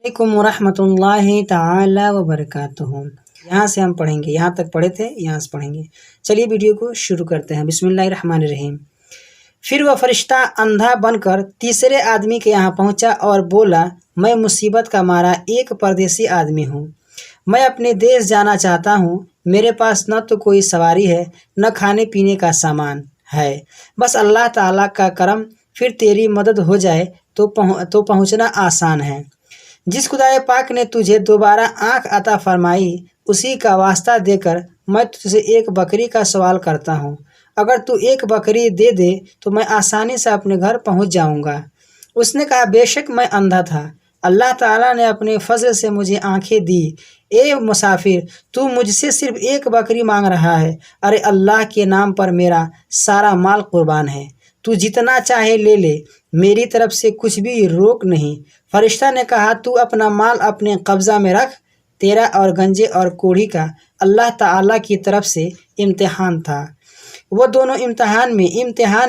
अलैकुम वरहमतुल्लाहि ताला वबरकातुहू। यहाँ से हम पढ़ेंगे, यहाँ तक पढ़े थे, यहाँ से पढ़ेंगे। चलिए वीडियो को शुरू करते हैं। बिस्मिल्लाहिर्रहमानिर्रहीम। फिर वह फरिश्ता अंधा बनकर तीसरे आदमी के यहाँ पहुँचा और बोला, मैं मुसीबत का मारा एक परदेसी आदमी हूँ। मैं अपने देश जाना चाहता हूँ। मेरे पास न तो कोई सवारी है, न खाने पीने का सामान है। बस अल्लाह ताला का करम, फिर तेरी मदद हो जाए तो पहुँचना आसान है। जिस खुदाए पाक ने तुझे दोबारा आँख अता फरमाई, उसी का वास्ता देकर मैं तुझसे एक बकरी का सवाल करता हूँ। अगर तू एक बकरी दे दे तो मैं आसानी से अपने घर पहुँच जाऊँगा। उसने कहा, बेशक मैं अंधा था, अल्लाह ताला ने अपने फजल से मुझे आँखें दी। ए मुसाफिर, तू मुझसे सिर्फ एक बकरी मांग रहा है। अरे अल्लाह के नाम पर मेरा सारा माल कुर्बान है। तू जितना चाहे ले ले, मेरी तरफ से कुछ भी रोक नहीं। फरिश्ता ने कहा, तू अपना माल अपने कब्ज़ा में रख। तेरा और गंजे और कोढ़ी का अल्लाह ताला की तरफ से इम्तिहान था। वो दोनों इम्तिहान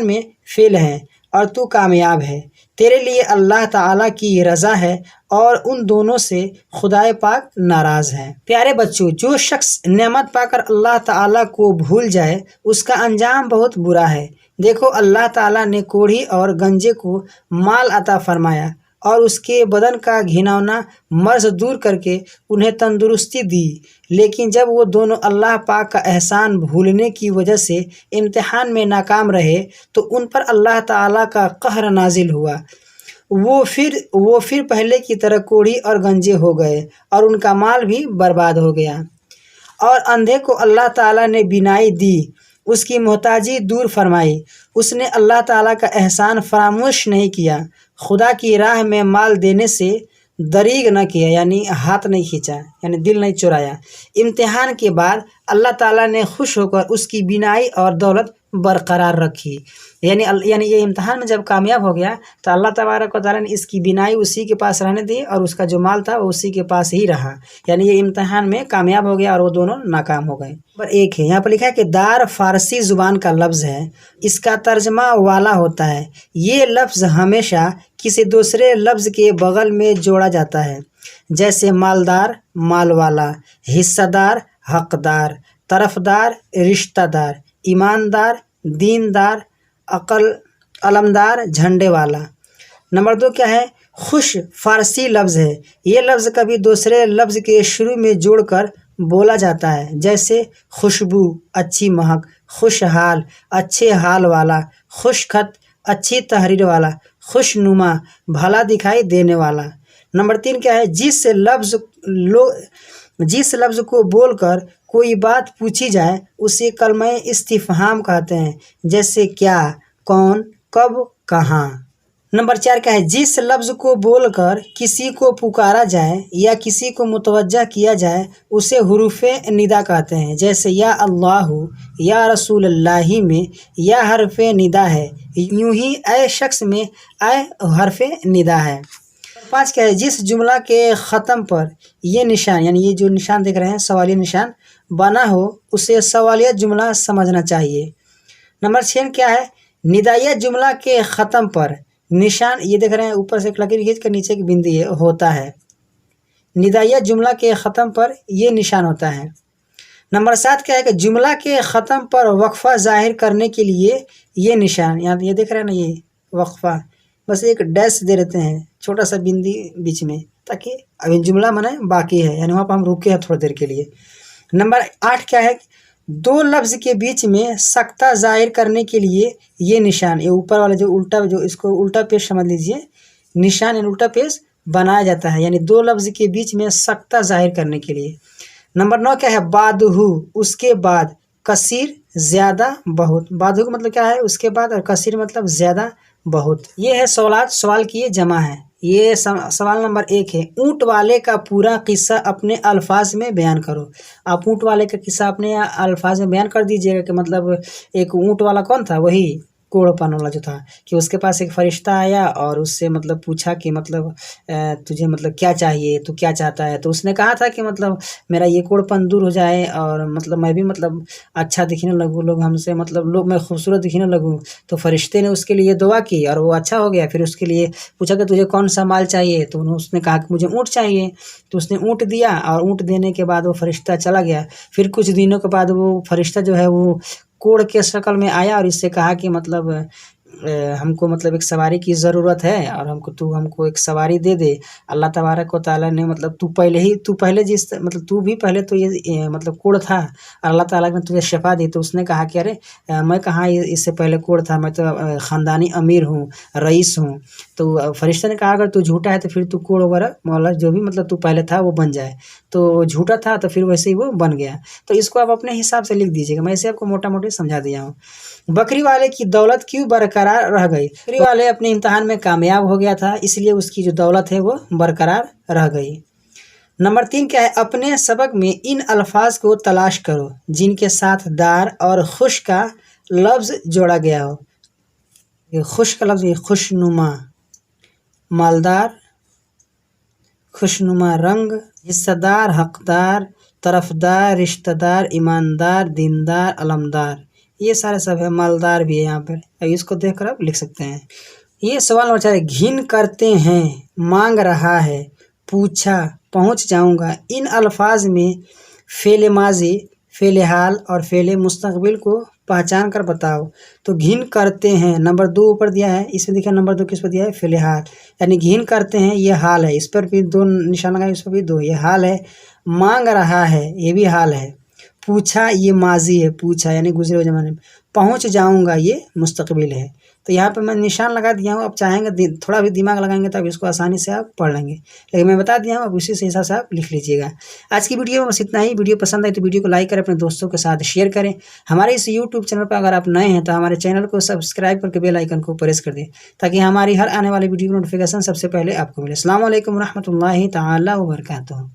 में फेल हैं और तू कामयाब है। तेरे लिए अल्लाह ताला की रज़ा है और उन दोनों से खुदाए पाक नाराज़ है। प्यारे बच्चों, जो शख्स नेमत पाकर अल्लाह ताला को भूल जाए, उसका अंजाम बहुत बुरा है। देखो, अल्लाह ताला ने कोढ़ी और गंजे को माल अता फरमाया और उसके बदन का घिनौना मर्ज दूर करके उन्हें तंदुरुस्ती दी। लेकिन जब वो दोनों अल्लाह पाक का एहसान भूलने की वजह से इम्तिहान में नाकाम रहे, तो उन पर अल्लाह ताला का कहर नाजिल हुआ। वो फिर पहले की तरह कोढ़ी और गंजे हो गए और उनका माल भी बर्बाद हो गया। और अंधे को अल्लाह ताला ने बीनाई दी, उसकी मोहताजी दूर फरमाई। उसने अल्लाह ताला का एहसान फरामोश नहीं किया। खुदा की राह में माल देने से दरीग न किया, यानी हाथ नहीं खींचा, यानी दिल नहीं चुराया। इम्तिहान के बाद अल्लाह ताला ने खुश होकर उसकी बीनाई और दौलत बरकरार रखी। यानी ये इम्तिहान में जब कामयाब हो गया तो अल्लाह तबारक व तआला ने इसकी बीनाई उसी के पास रहने दी और उसका जो माल था वो उसी के पास ही रहा। यानी ये इम्तिहान में कामयाब हो गया और वो दोनों नाकाम हो गए। नंबर 1 है, यहाँ पर लिखा है कि दार फारसी ज़ुबान का लफ्ज़ है। इसका तर्जमा वाला होता है। ये लफ्ज़ हमेशा किसी दूसरे लफ्ज़ के बगल में जोड़ा जाता है, जैसे मालदार माल वाला, हिस्सादार हकदार, तरफदार रिश्तेदार, ईमानदार दीनदार, अलमदार झंडे वाला। नंबर 2 क्या है, खुश फारसी लफ्ज़ है। ये लफ्ज़ कभी दूसरे लफ्ज़ के शुरू में जोड़कर बोला जाता है, जैसे खुशबू अच्छी महक, खुशहाल अच्छे हाल वाला, खुशखत अच्छी तहरीर वाला, खुशनुमा भला दिखाई देने वाला। नंबर 3 क्या है, जिस लफ्ज़ को बोलकर कोई बात पूछी जाए उसे कलमे इस्तिफ़हाम कहते हैं, जैसे क्या, कौन, कब, कहाँ। नंबर 4 क्या है, जिस लफ्ज़ को बोलकर किसी को पुकारा जाए या किसी को मुतवज्जा किया जाए उसे हुरूफ़े निदा कहते हैं, जैसे या अल्लाहु या रसूल अल्लाही में या हरफ़े निदा है, यूँ ही ऐ शख्स में ऐ हरफ़े निदा है। 5 क्या है, जिस जुमला के ख़त्म पर ये निशान, यानी ये जो निशान देख रहे हैं सवालिया निशान बना हो, उसे सवालिया जुमला समझना चाहिए। नंबर 6 क्या है, निदाइया जुमला के ख़त्म पर निशान, ये देख रहे हैं ऊपर से एक लकीर खींच कर नीचे की बिंदी होता है। निदाइया जुमला के ख़त्म पर ये निशान होता है। नंबर 7 क्या है कि जुमला के ख़त्म पर वक्फ़ा ज़ाहिर करने के लिए ये निशान, यहाँ ये देख रहे हैं ना, ये वक्फ़ा, बस एक डैश दे देते हैं, छोटा सा बिंदी बीच में, ताकि अभी जुमला माने बाकी है, यानी वहाँ पर हम रुके हैं थोड़ी देर के लिए। नंबर 8 क्या है, 2 लफ्ज़ के बीच में सख्ता ज़ाहिर करने के लिए ये निशान, ये ऊपर वाला जो उल्टा, जो इसको उल्टा पेश समझ लीजिए, निशान यानी उल्टा पेश बनाया जाता है, यानी 2 लफ्ज़ के बीच में सख्ता ज़ाहिर करने के लिए। नंबर 9 क्या है, बादहू उसके बाद, कसीर ज़्यादा बहुत। बादहू का मतलब क्या है, उसके बाद, और कसीर मतलब ज़्यादा बहुत। ये है सवाल की ये जमा है। ये सवाल नंबर 1 है, ऊँट वाले का पूरा किस्सा अपने अल्फाज में बयान करो। आप ऊँट वाले का किस्सा अपने अल्फाज में बयान कर दीजिएगा कि मतलब एक ऊँट वाला कौन था, वही कोड़पन वाला जो था कि उसके पास एक फरिश्ता आया और उससे मतलब पूछा कि मतलब तुझे मतलब क्या चाहिए, तू क्या चाहता है। तो उसने कहा था कि मतलब मेरा ये कोड़पन दूर हो जाए और मतलब मैं भी मतलब अच्छा दिखने लगूँ, लोग हमसे मतलब लोग मैं खूबसूरत दिखने लगूँ। तो फरिश्ते ने उसके लिए दुआ की और वो अच्छा हो गया। फिर उसके लिए पूछा कि तुझे कौन सा माल चाहिए, तो उसने कहा कि मुझे ऊँट चाहिए। तो उसने ऊँट दिया और ऊँट देने के बाद वो फरिश्ता चला गया। फिर कुछ दिनों के बाद वो फरिश्ता जो है वो कोढ़ के शक्ल में आया और इससे कहा कि मतलब हमको मतलब एक सवारी की ज़रूरत है और हमको एक सवारी दे दे। अल्लाह तबारक व तआला ने मतलब तू पहले जिस मतलब तू भी पहले तो ये मतलब कोढ़ था, अल्लाह ताला ने तुझे शफा दी। तो उसने कहा कि अरे मैं कहाँ इससे पहले कोढ़ था, मैं तो ख़ानदानी अमीर हूँ, रईस हूँ। तो फरिश्ते ने कहा अगर तू झूठा है तो फिर तू कोढ़ वगैरह मौला जो भी मतलब तू पहले था वो बन जाए। तो झूठा था तो फिर वैसे ही वो बन गया। तो इसको आप अपने हिसाब से लिख दीजिएगा, मैं इसे आपको मोटा मोटी समझा दिया हूँ। बकरी वाले की दौलत क्यों बरकरार रह गई? बकरी वाले अपने इम्तिहान में कामयाब हो गया था, इसलिए उसकी जो दौलत है वो बरकरार रह गई। नंबर 3 क्या है? अपने सबक में इन अल्फाज को तलाश करो जिनके साथ दार और खुश का लफ्ज़ जोड़ा गया हो। ये खुश का लफ्ज़, ये खुशनुमा, मालदार, खुशनुमा रंग, हिस्सेदार, हकदार, तरफदार, रिश्तेदार, ईमानदार, दीनदार, अलमदार, ये सारे सब है। मालदार भी है यहाँ पर, इसको देख कर आप लिख सकते हैं। ये सवाल नंबर 4 है, घिन करते हैं, मांग रहा है, पूछा, पहुँच जाऊँगा। इन अल्फाज में फ़ेल माजी, फ़ेल हाल और फ़ेल मुस्तकबिल को पहचान कर बताओ। तो घिन करते हैं नंबर 2 ऊपर दिया है, इसमें देखिए नंबर 2 किस पर दिया है? फ़ेल हाल, यानी घिन करते हैं ये हाल है, इस पर भी 2 निशान लगाए, इस पर भी 2, ये हाल है। मांग रहा है ये भी हाल है। पूछा ये माजी है, पूछा यानी गुजरे हुए ज़माने में। पहुँच जाऊँगा ये मुस्तकबिल है। तो यहाँ पे मैं निशान लगा दिया हूँ, आप चाहेंगे थोड़ा भी दिमाग लगाएंगे तो आप इसको आसानी से आप पढ़ लेंगे, लेकिन मैं बता दिया हूँ, आप उसी से हिसाब से आप लिख लीजिएगा। आज की वीडियो में बस इतना ही। वीडियो पसंद आई तो वीडियो को लाइक करें, अपने दोस्तों के साथ शेयर करें। हमारे इस यूट्यूब चैनल पर अगर आप नए हैं तो हमारे चैनल को सब्सक्राइब करके बेल आइकन को प्रेस कर दें ताकि हमारी हर आने वाली वीडियो की नोटिफिकेशन सबसे पहले आपको मिले। अस्सलाम वालेकुम रहमतुल्लाहि ताला व बरकातुहू।